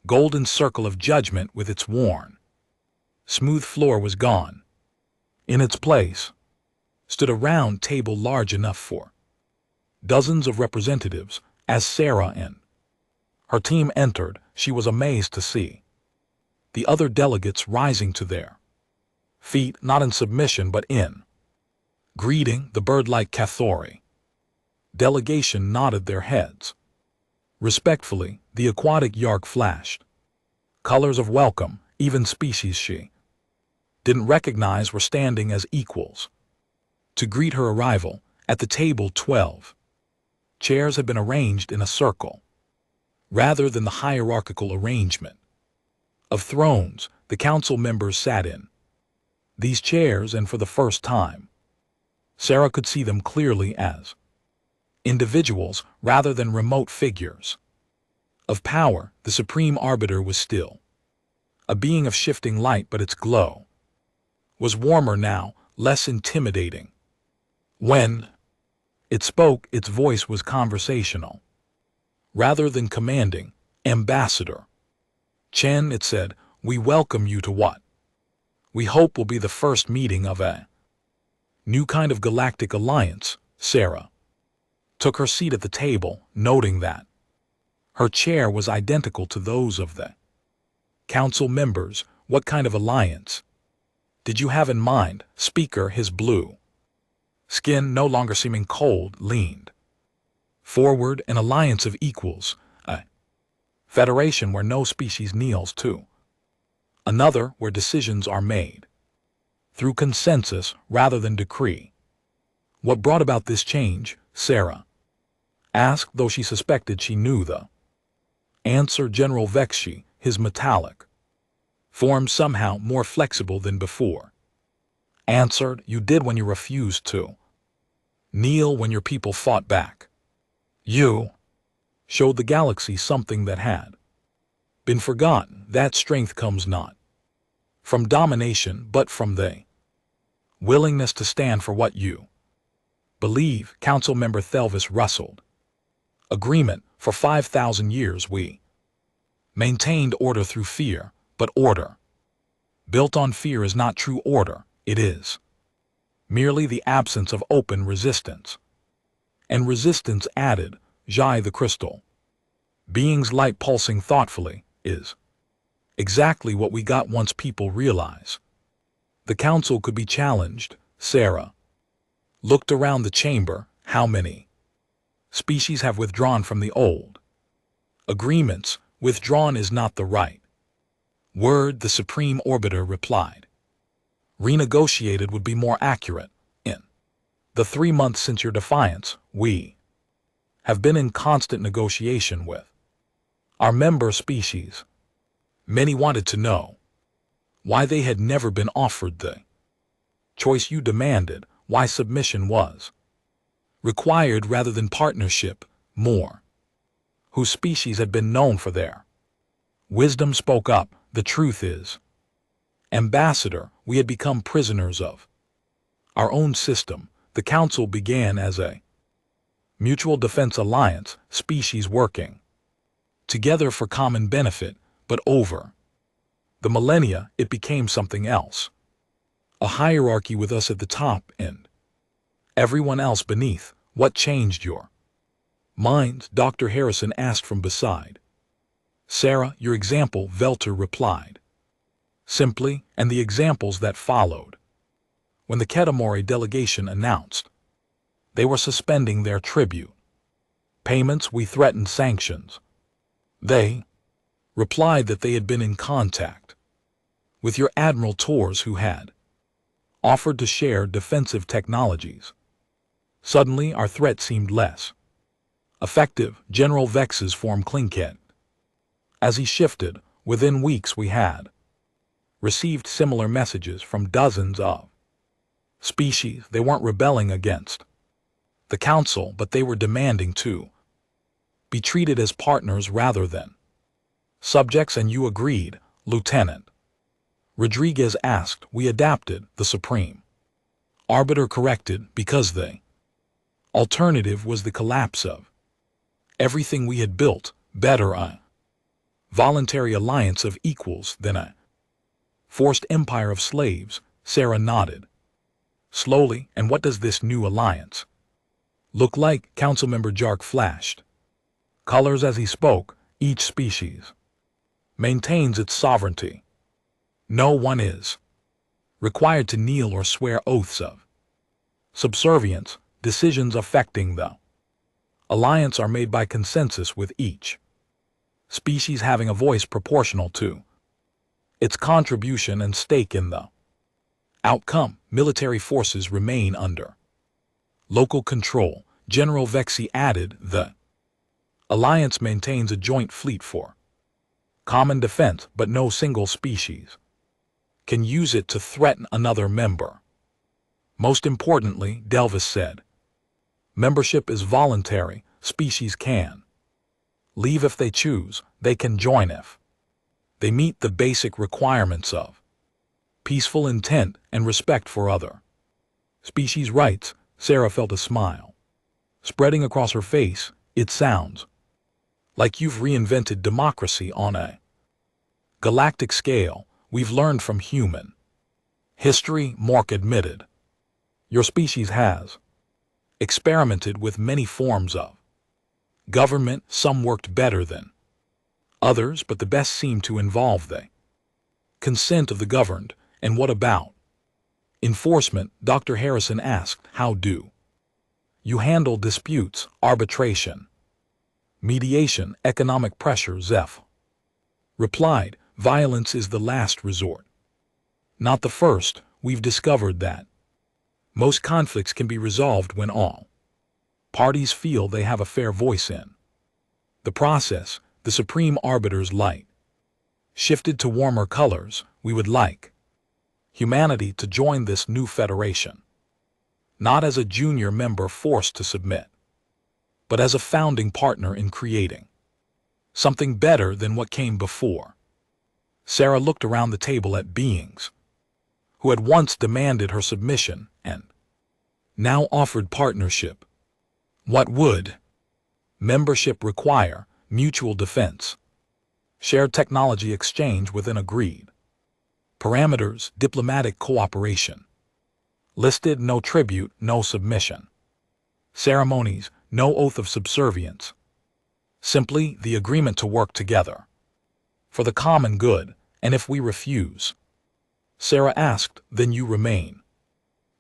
golden circle of judgment with its worn, smooth floor was gone. In its place stood a round table large enough for dozens of representatives. As Sarah and her team entered, she was amazed to see the other delegates rising to their feet, not in submission but in greeting. The bird-like Cathori delegation nodded their heads respectfully. The aquatic Yark flashed colors of welcome. Even species she didn't recognize were standing as equals to greet her arrival. At the table, 12 chairs had been arranged in a circle rather than the hierarchical arrangement of thrones. The council members sat in these chairs, and for the first time, Sarah could see them clearly as individuals rather than remote figures of power. The supreme arbiter was still a being of shifting light, but its glow was warmer now, less intimidating. When it spoke, its voice was conversational rather than commanding. Ambassador Chen, it said, we welcome you to what we hope will be the first meeting of a new kind of galactic alliance. Sarah took her seat at the table, noting that her chair was identical to those of the council members. What kind of alliance did you have in mind? Speaker, his blue skin no longer seeming cold, leaned forward. An alliance of equals, a federation where no species kneels to another, where decisions are made through consensus rather than decree. What brought about this change? Sarah asked, though she suspected she knew the answer. General Vexi, his metallic form somehow more flexible than before, answered, you did when you refused to kneel, when your people fought back. You showed the galaxy something that had been forgotten. That strength comes not from domination, but from the willingness to stand for what you believe. Council member Thelvis rustled. Agreement. For 5,000 years we maintained order through fear, but order built on fear is not true order. It is merely the absence of open resistance. And resistance, added Jai the crystal being's light pulsing thoughtfully, is exactly what we got. Once people realize the council could be challenged. Sarah looked around the chamber. How many species have withdrawn from the old agreements? Withdrawn is not the right word, the supreme orbiter replied. Renegotiated would be more accurate. In the 3 months since your defiance, we have been in constant negotiation with our member species. Many wanted to know why they had never been offered the choice you demanded, why submission was required rather than partnership. More whose species had been known for their wisdom spoke up. The truth is, Ambassador, we had become prisoners of our own system. The council began as a mutual defense alliance, species working together for common benefit, but over the millennia it became something else. A hierarchy with us at the top and Everyone else beneath, what changed your mind? Dr. Harrison asked from beside. Sarah, your example, Velter replied. Simply, and the examples that followed. When the Ketamori delegation announced they were suspending their tribute payments, we threatened sanctions. They replied that they had been in contact with your Admiral Tours, who had offered to share defensive technologies. Suddenly, our threat seemed less effective. General Vex's form clinked. As he shifted, within weeks we had received similar messages from dozens of species. They weren't rebelling against the Council, but they were demanding to be treated as partners rather than subjects. And you agreed, Lieutenant Rodriguez asked. We adapted, the Supreme Arbiter corrected, because the alternative was the collapse of everything we had built. Better a voluntary alliance of equals than a forced empire of slaves. Sarah nodded slowly. And what does this new alliance look like? Councilmember Jark flashed colors as he spoke. Each species maintains its sovereignty. No one is required to kneel or swear oaths of subservience. Decisions affecting the alliance are made by consensus, with each species having a voice proportional to its contribution and stake in the outcome. Military forces remain under local control. General Vexi added. The alliance maintains a joint fleet for common defense, but no single species can use it to threaten another member. Most importantly, Delvis said, membership is voluntary. Species can leave if they choose. They can join if they meet the basic requirements of peaceful intent and respect for other species' rights. Sarah felt a smile spreading across her face. It sounds like you've reinvented democracy on a galactic scale. We've learned from human history, Mork admitted. Your species has experimented with many forms of government. Some worked better than others, but the best seemed to involve the consent of the governed. And what about enforcement? Dr. Harrison asked. How do you handle disputes? Arbitration, mediation, economic pressure? Zeph replied. Violence is the last resort, not the first. We've discovered that most conflicts can be resolved when all parties feel they have a fair voice in the process. The Supreme Arbiter's light shifted to warmer colors. We would like humanity to join this new federation, not as a junior member forced to submit, but as a founding partner in creating something better than what came before. Sarah looked around the table at beings who had once demanded her submission and now offered partnership. What would membership require? Mutual defense, shared technology exchange within agreed parameters, diplomatic cooperation. Listed: no tribute, no submission. Ceremonies: no oath of subservience. Simply the agreement to work together for the common good. And if we refuse, Sarah asked, then you remain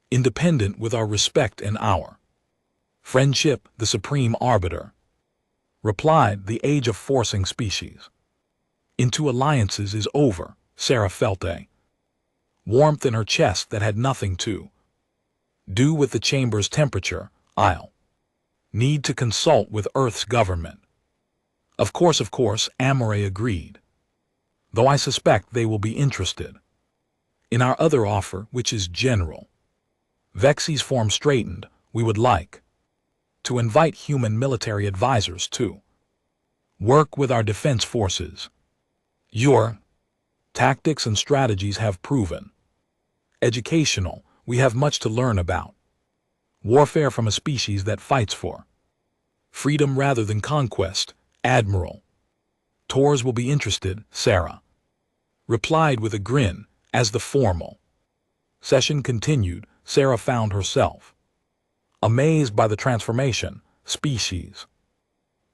independent with our respect and our friendship. The Supreme Arbiter replied. The age of forcing species into alliances is over. Sarah felt a warmth in her chest that had nothing to do with the chamber's temperature. I'll need to consult with Earth's government. Of course, Amore agreed, though I suspect they will be interested in our other offer, which is general. Vexi's form straightened. We would like to invite human military advisors to work with our defense forces. Your tactics and strategies have proven educational. We have much to learn about warfare from a species that fights for freedom rather than conquest. Admiral Tours will be interested, Sarah replied with a grin. As the formal session continued, Sarah found herself amazed by the transformation, species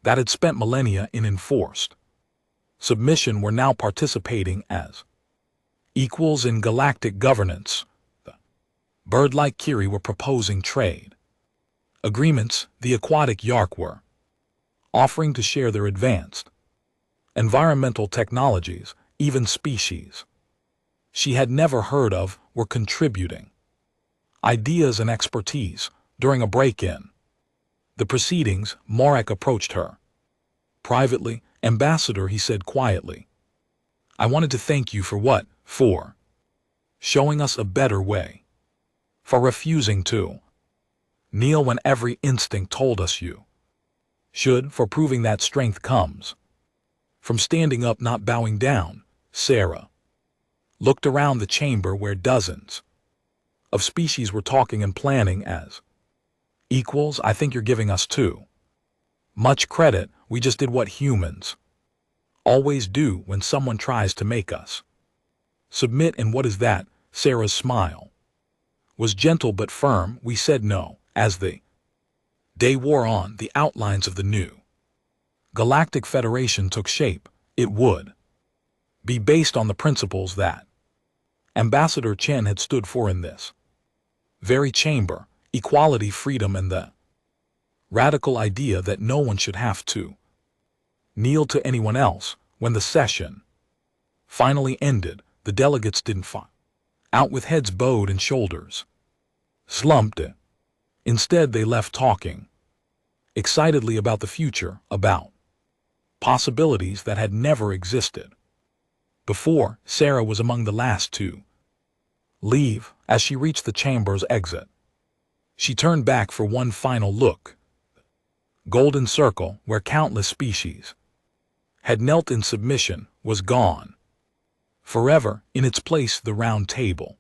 that had spent millennia in enforced submission were now participating as equals in galactic governance. The bird-like Kiri were proposing trade agreements. The aquatic Yark were offering to share their advanced environmental technologies. Even species she had never heard of were contributing ideas and expertise. During a break-in the proceedings, Marek approached her privately. "Ambassador," he said quietly, "I wanted to thank you for what? For showing us a better way. For refusing to kneel when every instinct told us you should. For proving that strength comes from standing up, not bowing down." Sarah looked around the chamber where dozens of species were talking and planning as equals. "I think you're giving us too much credit. We just did what humans always do when someone tries to make us submit." "And what is that?" Sarah's smile was gentle but firm. "We said no." As the day wore on, the outlines of the new Galactic Federation took shape. It would be based on the principles that Ambassador Chen had stood for in this very chamber: equality, freedom, and the radical idea that no one should have to kneel to anyone else. When the session finally ended, the delegates didn't fight out with heads bowed and shoulders slumped. Instead, they left talking excitedly about the future, about possibilities that had never existed before. Sarah was among the last to leave. As she reached the chamber's exit, she turned back for one final look. Golden circle, where countless species had knelt in submission, was gone forever. In its place, the round table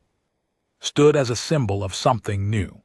stood as a symbol of something new.